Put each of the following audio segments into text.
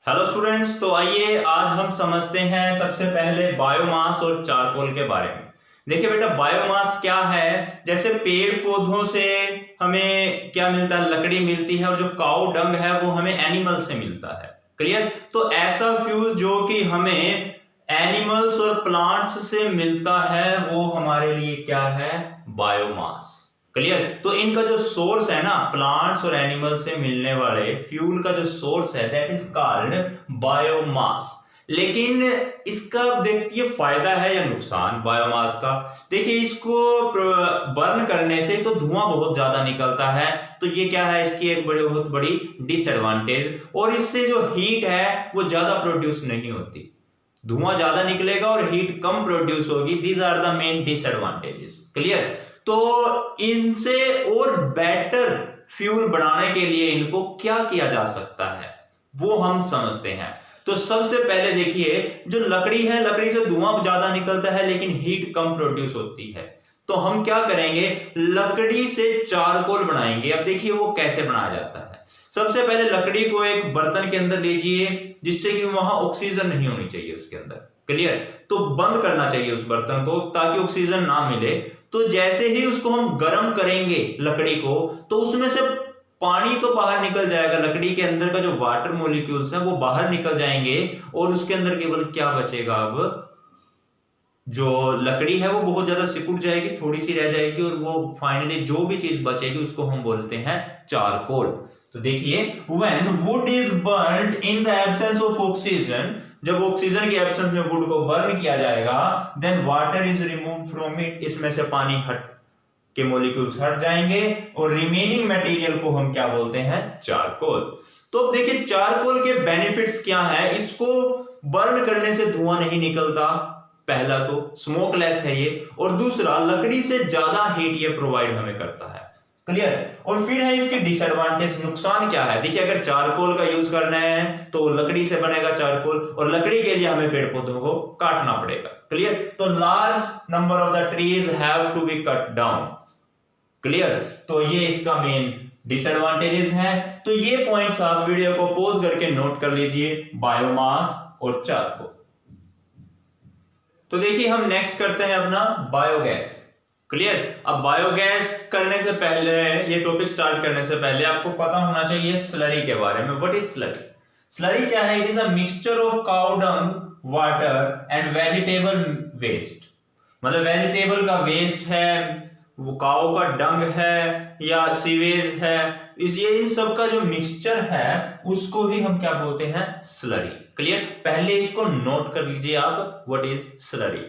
Hello students, तो आइए आज हम समझते हैं सबसे पहले बायोमास और चारकोल के बारे में। देखिए बेटा, बायोमास क्या है? जैसे पेड़ पौधों से हमें क्या मिलता है? लकड़ी मिलती है, और जो काऊ डंग है वो हमें एनिमल से मिलता है। क्लियर? तो ऐसा फ्यूल जो कि हमें एनिमल्स और प्लांट्स से मिलता है वो हमारे लिए क्या है? बायोमास। क्लियर? तो इनका जो सोर्स है ना, प्लांट्स और एनिमल से मिलने वाले फ्यूल का जो सोर्स है दैट इज कॉल्ड बायोमास। लेकिन इसका देखिए फायदा है या नुकसान बायोमास का। देखिए, इसको बर्न करने से तो धुआं बहुत ज्यादा निकलता है, तो ये क्या है? इसकी एक बहुत बड़ी डिसएडवांटेज। और इससे जो हीट है वो ज्यादा प्रोड्यूस नहीं होती, धुआं ज्यादा निकलेगा और हीट कम प्रोड्यूस होगी। These are the main disadvantages. Clear? तो इनसे और बेटर फ्यूल बनाने के लिए इनको क्या किया जा सकता है वो हम समझते हैं। तो सबसे पहले देखिए, जो लकड़ी है, लकड़ी से धुआं ज्यादा निकलता है लेकिन हीट कम प्रोड्यूस होती है। तो हम क्या करेंगे? लकड़ी से चारकोल बनाएंगे। अब देखिए वो कैसे बनाया जाता है। सबसे पहले लकड़ी को एक बर्तन के अंदर लीजिए, जिससे कि वहां ऑक्सीजन नहीं होनी चाहिए उसके अंदर। क्लियर? तो बंद करना चाहिए उस बर्तन को ताकि ऑक्सीजन ना मिले। तो जैसे ही उसको हम गर्म करेंगे लकड़ी को, तो उसमें से पानी तो बाहर निकल जाएगा, लकड़ी के अंदर का जो वाटर मॉलिक्यूल्स है वो बाहर निकल जाएंगे, और उसके अंदर केवल क्या बचेगा? अब जो लकड़ी है वो बहुत ज्यादा सिकुड़ जाएगी, थोड़ी सी रह जाएगी, और वो फाइनली जो भी चीज बचेगी उसको हम बोलते हैं चारकोल। तो देखिए, when wood is burned in the absence of oxygen, जब ऑक्सीजन की एब्सेंस में वुड को बर्न किया जाएगा, then water is remove from it, इसमें से पानी हट के मॉलिक्यूल्स हट जाएंगे, और रिमेनिंग मटेरियल को हम क्या बोलते हैं? चारकोल। तो अब देखिए चारकोल के बेनिफिट्स क्या है। इसको बर्न करने से धुआं नहीं निकलता, पहला तो स्मोकलेस है ये, और दूसरा लकड़ी से ज्यादा हीट ये प्रोवाइड हमें करता है। क्लियर? और फिर है इसके डिसएडवांटेज, नुकसान क्या है? देखिए, अगर चारकोल का यूज करना है तो लकड़ी से बनेगा चारकोल, और लकड़ी के लिए हमें पेड़ पौधों को काटना पड़ेगा। क्लियर? तो large number of the trees have to be cut down. Clear? तो ये इसका मेन डिसएडवांटेजेस हैं। तो ये पॉइंट्स आप वीडियो को पॉज करके नोट कर लीजिए, बायोमास और चारकोल। तो देखिए, हम नेक्स्ट करते हैं अपना बायोगैस। क्लियर? अब बायोगैस करने से पहले, ये टॉपिक स्टार्ट करने से पहले आपको पता होना चाहिए स्लरी के बारे में। What is slurry? स्लरी क्या है? It is a mixture of cow dung, water and vegetable waste. मतलब वेजिटेबल का वेस्ट है, वो काऊ का डंग है, या सीवेज है, ये इन सब का जो मिक्सचर है उसको ही हम क्या बोलते हैं? स्लरी। क्लियर? पहले इसको नोट कर लीजिए आप, व्हाट इज स्लरी।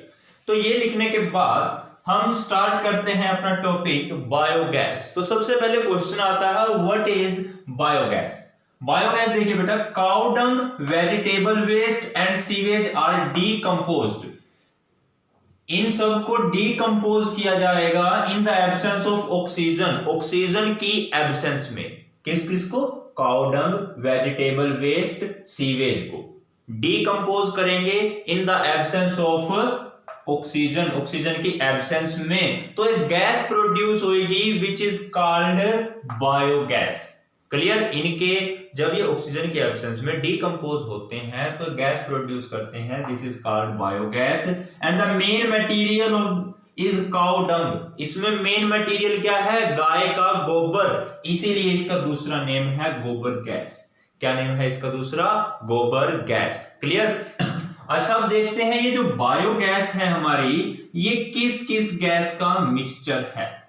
तो ये लिखने के बाद हम स्टार्ट करते हैं अपना टॉपिक बायोगैस। तो सबसे पहले क्वेश्चन आता है, व्हाट इज बायोगैस? बायोगैस देखिए बेटा, cow dung, vegetable waste and sewage are decomposed. इन सब को डीकंपोज किया जाएगा in the absence of oxygen, oxygen की एब्सेंस में। किस किस को? Cow dung, vegetable waste, sewage को डीकंपोज करेंगे in the absence of oxygen, oxygen की एब्सेंस में। तो एक गैस प्रोड्यूस होगी which is called biogas. Clear? इनके जब ये ऑक्सीजन की एब्सेंस में डीकंपोज होते हैं तो गैस प्रोड्यूस करते हैं, this is called biogas. And the main material is cow dung. इसमें मेन मटेरियल क्या है? गाय का गोबर, इसीलिए इसका दूसरा नेम है गोबर गैस। क्या नेम है इसका दूसरा? गोबर गैस। क्लियर? अच्छा, अब देखते हैं ये जो बायोगैस है हमारी, ये किस किस गैस का मिक्सचर है।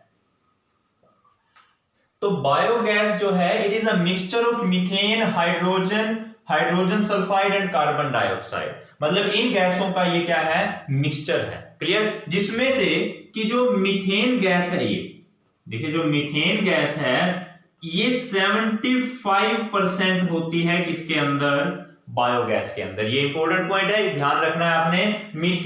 तो बायोगैस जो है, it is a mixture of methane, hydrogen, hydrogen sulphide and carbon dioxide. मतलब इन गैसों का ये क्या है? मिक्सचर है। क्लियर? जिसमें से कि जो मीथेन गैस है, ये देखिए जो मीथेन गैस है ये 75% होती है किसके अंदर? बायोगैस के अंदर। ये इंपॉर्टेंट पॉइंट है, ध्यान रखना है आपने।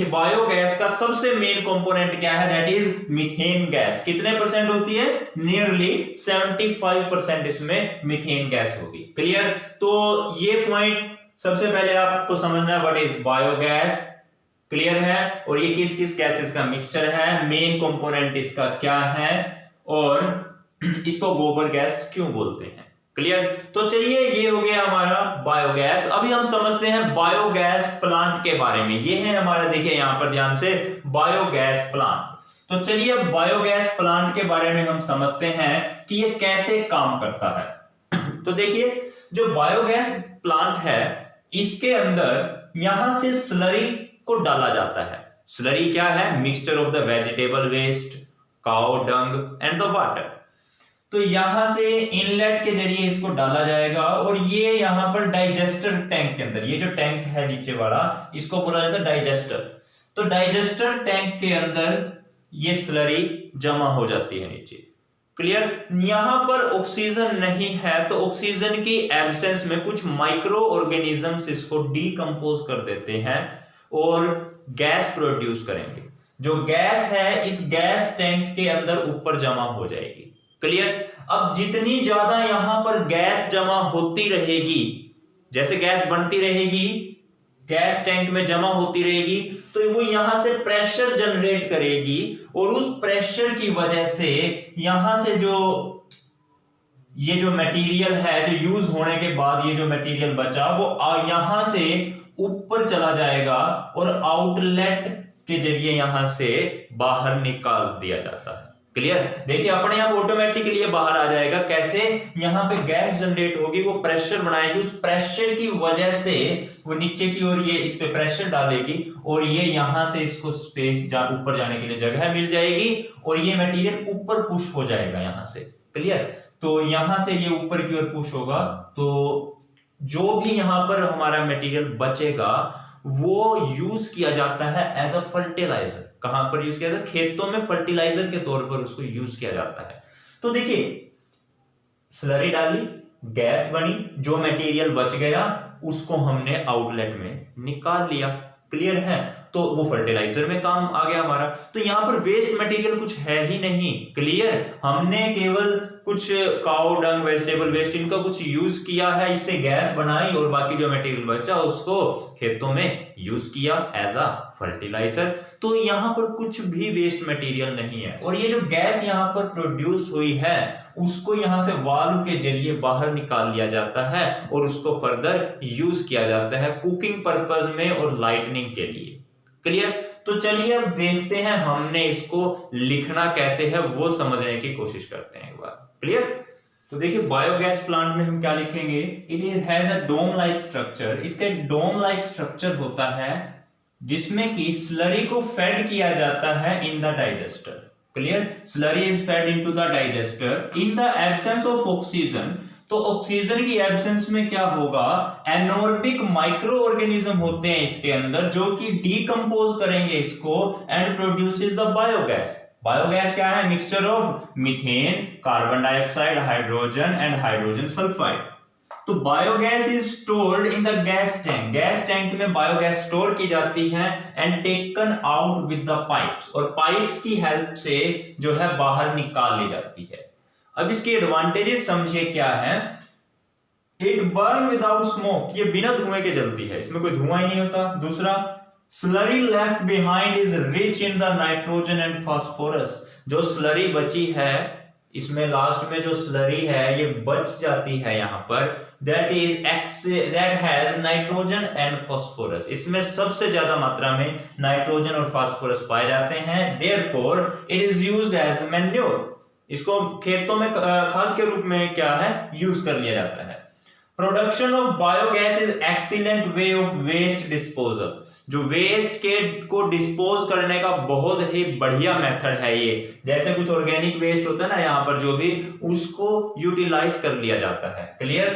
बायोगैस का सबसे मेन कंपोनेंट क्या है? That is methane gas. कितने परसेंट होती है? नियरली 75% इसमें मीथेन गैस होगी। क्लियर? तो ये पॉइंट सबसे पहले आपको समझना है, व्हाट इज बायोगैस। क्लियर है? और ये किस किस गैसेस का मिक्सचर है, मेन कंपोनेंट इसका क्या है, और इसको गोबर गैस क्यों बोलते हैं। क्लियर। तो चलिए ये हो गया हमारा बायोगैस। अभी हम समझते हैं बायोगैस प्लांट के बारे में। ये है हमारा, देखिए यहां पर ध्यान से, बायोगैस प्लांट। तो चलिए अब बायोगैस प्लांट के बारे में हम समझते हैं कि ये कैसे काम करता है। तो देखिए जो बायोगैस प्लांट है इसके अंदर यहां से स्लरी को डाला जाता है। स्लरी क्या है? Mixture of the vegetable waste, cow dung and the water. तो यहां से इनलेट के जरिए इसको डाला जाएगा और ये यहां पर डाइजेस्टर टैंक के अंदर, ये जो टैंक है नीचे वाला, इसको बोला जाता है डाइजेस्टर। तो डाइजेस्टर टैंक के अंदर ये स्लरी जमा हो जाती है नीचे। क्लियर। यहां पर ऑक्सीजन नहीं है तो ऑक्सीजन की एब्सेंस में कुछ माइक्रो ऑर्गेनिजम्स इसको डीकंपोज कर देते हैं और गैस प्रोड्यूस करेंगे। जो गैस है इस गैस टैंक के अंदर ऊपर जमा हो जाएगी। क्लियर। अब जितनी ज्यादा यहां पर गैस जमा होती रहेगी, जैसे गैस बनती रहेगी, गैस टैंक में जमा होती रहेगी, तो वो यहां से प्रेशर जनरेट करेगी और उस प्रेशर की वजह से यहां से ये जो मटेरियल है, जो यूज होने के बाद ये जो मटेरियल बचा वो यहां से ऊपर चला जाएगा और आउटलेट के जरिए यहां से बाहर निकाल दिया जाता है। क्लियर। देखिए अपने आप ऑटोमेटिकली ये बाहर आ जाएगा। कैसे? यहां पे गैस जनरेट होगी, वो प्रेशर बनाएगी, उस प्रेशर की वजह से वो नीचे की ओर ये इस पे प्रेशर डालेगी और ये यहां से इसको स्पेस ऊपर जाने के लिए जगह मिल जाएगी और ये मटेरियल ऊपर पुश हो जाएगा यहां से। क्लियर। तो यहां से ये ऊपर की ओर पुश होगा तो जो भी यहां पर हमारा मटेरियल बचेगा वो यूज किया जाता है एज अ फर्टिलाइजर। कहां पर यूज किया जाता है? खेतों में फर्टिलाइजर के तौर पर उसको यूज किया जाता है। तो देखिए स्लरी डाली, गैस बनी, जो मटेरियल बच गया उसको हमने आउटलेट में निकाल लिया। क्लियर है। तो वो फर्टिलाइजर में काम आ गया हमारा। तो यहां पर वेस्ट मटेरियल कुछ है ही नहीं। क्लियर। हमने केवल कुछ काउ डंग, वेजिटेबल वेस्ट, इनका कुछ यूज किया है, इससे गैस बनाई और बाकी जो मटेरियल बचा उसको खेतों में यूज किया एज अ फर्टिलाइजर। तो यहां पर कुछ भी वेस्ट मटेरियल नहीं है और ये जो गैस यहां पर प्रोड्यूस हुई है उसको यहां से वाल्व के जरिए बाहर निकाल लिया जाता है और उसको फर्दर यूज किया जाता है कुकिंग पर्पस में और लाइटनिंग के लिए। क्लियर। तो चलिए अब देखते हैं हमने इसको लिखना कैसे है वो समझने की कोशिश करते हैं एक बार। क्लियर। तो देखिए बायोगैस प्लांट में हम क्या लिखेंगे? It has a dome like structure. इसका एक डोम लाइक स्ट्रक्चर होता है जिसमें कि स्लरी को फेड किया जाता है in the digester. Clear. Slurry is fed into the digester in the absence of oxygen. तो ऑक्सीजन की एब्सेंस में क्या होगा? एनोर्बिक माइक्रो ऑर्गेनिज्म होते हैं इसके अंदर जो कि डीकंपोज करेंगे इसको and produces the biogas. Biogas क्या है? Mixture of methane, carbon dioxide, hydrogen and hydrogen sulphide. तो biogas is stored in the gas tank. Gas tank में बायोगैस स्टोर की जाती है and taken out with the pipes, और pipes की help से जो है बाहर निकाल ली जाती है। अब इसके एडवांटेजेस समझिए क्या है। इट बर्न विदाउट स्मोक, ये बिना धुएं के जलती है, इसमें कोई धुआं ही नहीं होता। दूसरा, slurry left behind is rich in the nitrogen and phosphorus. जो स्लरी बची है इसमें लास्ट में जो स्लरी है ये बच जाती है यहां पर, that has nitrogen and phosphorus. इसमें सबसे ज्यादा मात्रा में नाइट्रोजन और फास्फोरस पाए जाते हैं। Therefore it is used as manure. इसको खेतों में खाद के रूप में क्या है? यूज कर लिया जाता है। Production of biogas is excellent way of waste disposal. जो वेस्ट को डिस्पोज करने का बहुत ही बढ़िया मेथड है ये। जैसे कुछ ऑर्गेनिक वेस्ट होता है ना यहाँ पर, जो भी उसको यूटिलाइज कर लिया जाता है। क्लियर।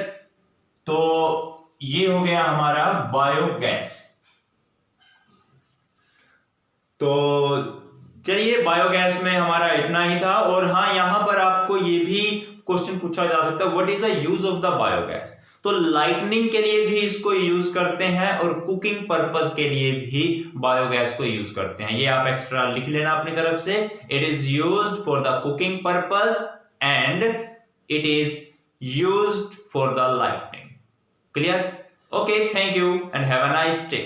तो ये हो गया हमारा बायोगैस। तो चलिए बायोगैस में हमारा इतना ही था। और हाँ, यहां पर आपको ये भी क्वेश्चन पूछा जा सकता है, what is the use of the biogas. तो लाइटनिंग के लिए भी इसको यूज करते हैं और कुकिंग पर्पस के लिए भी बायोगैस को यूज करते हैं। ये आप एक्स्ट्रा लिख लेना अपनी तरफ से। It is used for the cooking purpose and it is used for the lightning. Clear. Okay, thank you and have a nice day.